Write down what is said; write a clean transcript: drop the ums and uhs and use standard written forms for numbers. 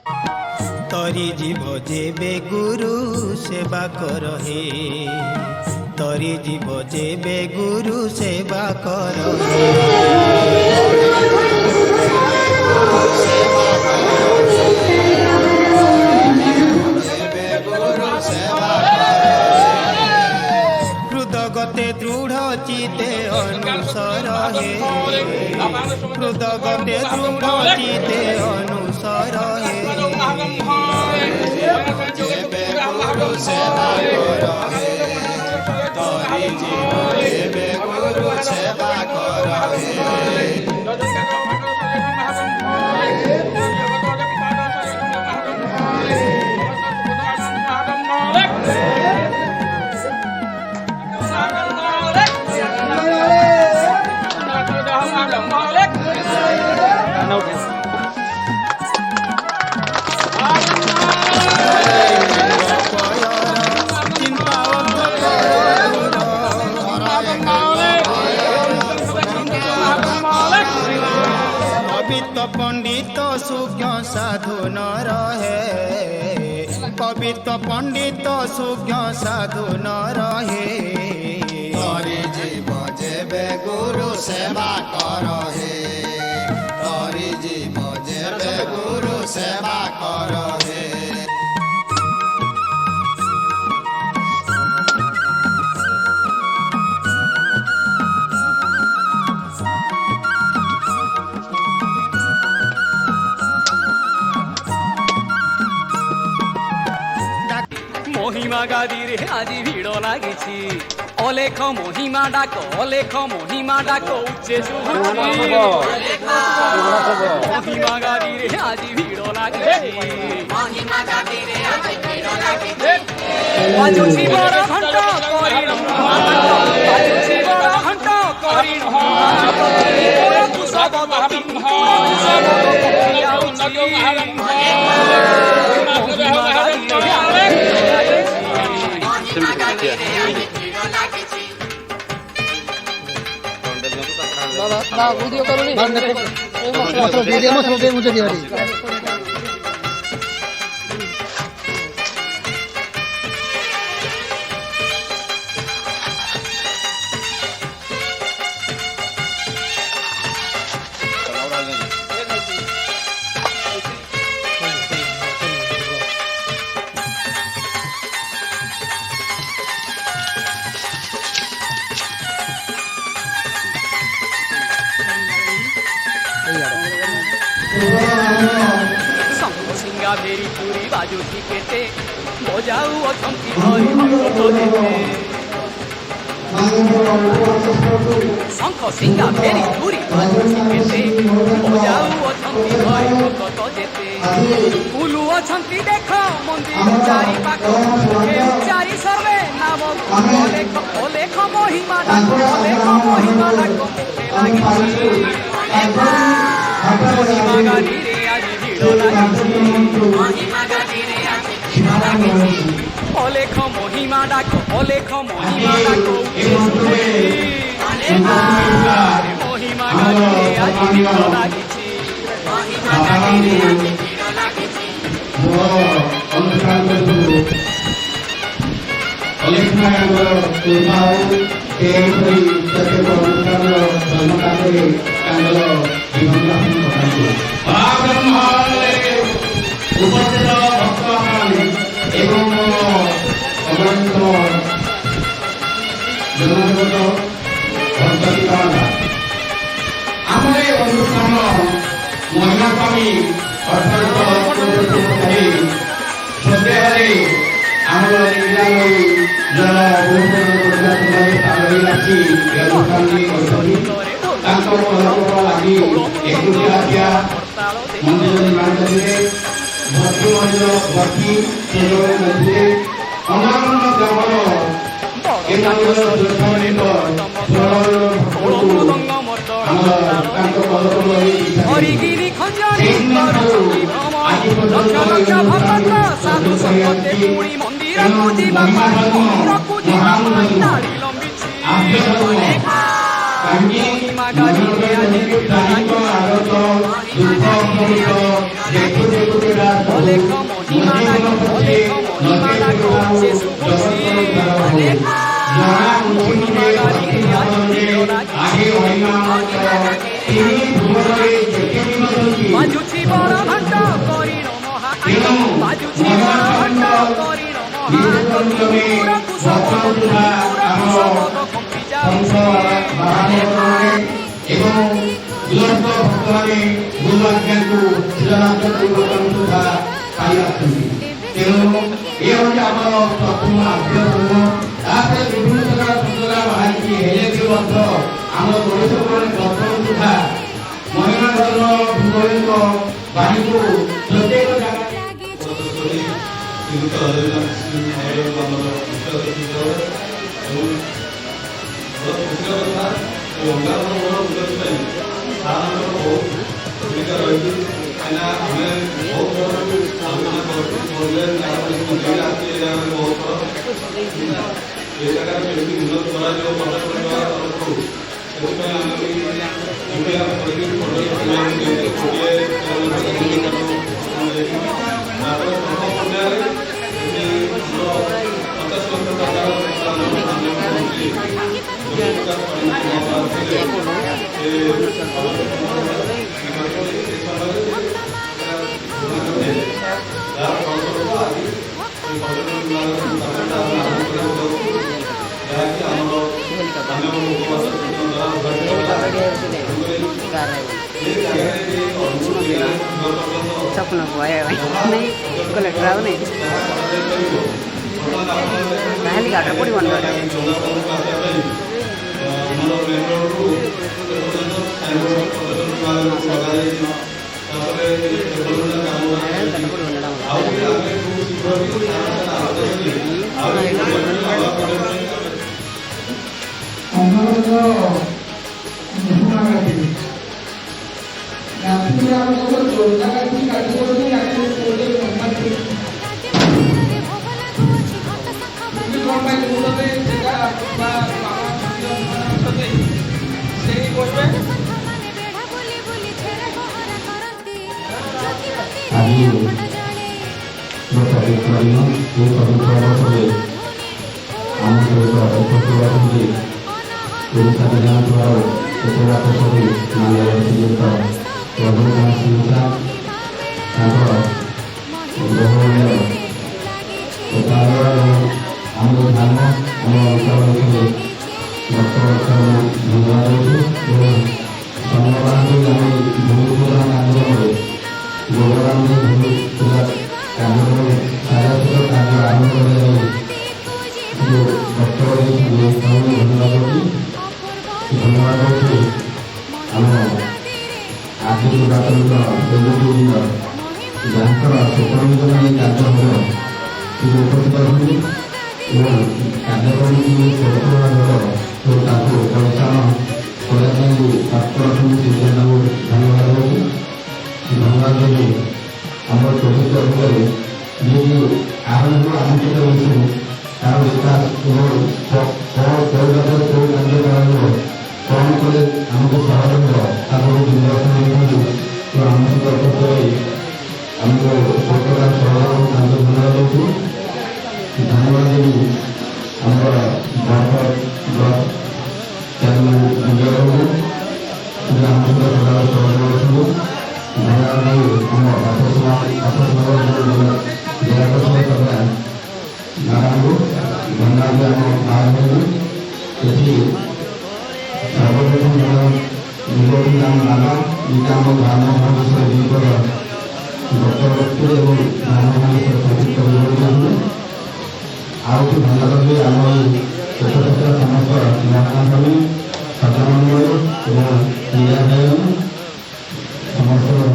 तरी जीव जेबे गुरु सेवा कर हे तरी जीव जेबे गुरु सेवा कर हे हृदगते दृढ़ चिते अनुसर हे हृदगते दृढ़ चिते अनुसर हे सेवा कर हे तरी जीव जेबे गुरु सेवा कर हे पंडित सुज्ञ साधु न रहे पवित्र पंडित सुज्ञ साधु न रहे तरी जीव जेबे गुरु सेवा कर हे तरी जीव जेबे गुरु सेवा कर हे महिमा गादी रे आज भिड़ लगी अलेख महिमा डाक अलेख महिमा डाक उच्चे महिमा गादी रे आज भिड़ लगी बाजुची बड़ घंट करिण बाजुची बड़ घंट करिण ना वीडियो करो नहीं वीडियो मुझे दिया सिंगा भेरी पूरी बाजू टिकेटे बजाऊ अछंती भरी भक्त देते शंख सिंगा भेरी पूरी बाजू टिकेटे बजाऊ अछंती भरी भक्त देते फुलु अछंती देख मंदिर चारि पाख चारि सर्वे नाम अलेख अलेख महिमा डाक अलेख महिमा डाक लागिछि महिमा गादी रे आज भिड़ लागिछि अलेख महिमा डाक अलेख महिमा डाक महिमा गादी रे आज भिड़ लागिछि हरिगिरी खंजरी लक्ष लक्ष भक्त साधु संगते पुरी मंदिर को जीवा नारी लंबिछि महिमा गादी रे आज भिड़ लागिछि বাজুছি বড় ঘণ্ট করিল মহা বাজুছি বড় ঘণ্ট করিল মহা পুরা কুশবদ কম্পি যাଉଛି এবং দুরন্ত ভক্তମାନେ ଗୁରୁ ଆଜ୍ଞାକୁ ଶିଳାନ୍ୟାସ ପରିବର୍ତ୍ତନ ସୁଦ୍ଧା ପାଇ ଆସୁଛନ୍ତି। ତେଣୁ ଏ ହେଉଛି ଆମର ପ୍ରଥମ ଆଗ୍ରହ। ତାପରେ ବିଭିନ୍ନ ପ୍ରକାର ସଂସ୍ଥା ବାହାରିଛି ହେଲେ ବି ମଧ୍ୟ ଆମର ଗଣେଶଙ୍କର ପ୍ରଥମ ସୁଦ୍ଧା ମହିଳାଙ୍କର ଭୂଗୋଳିକ ବାଣୀକୁ ପ୍ରତ୍ୟେକ ଜାଗାରେ स्वप्न नहीं कलेक्टर आउ नहीं ताहले गाड़ पड़ी बंद समस्त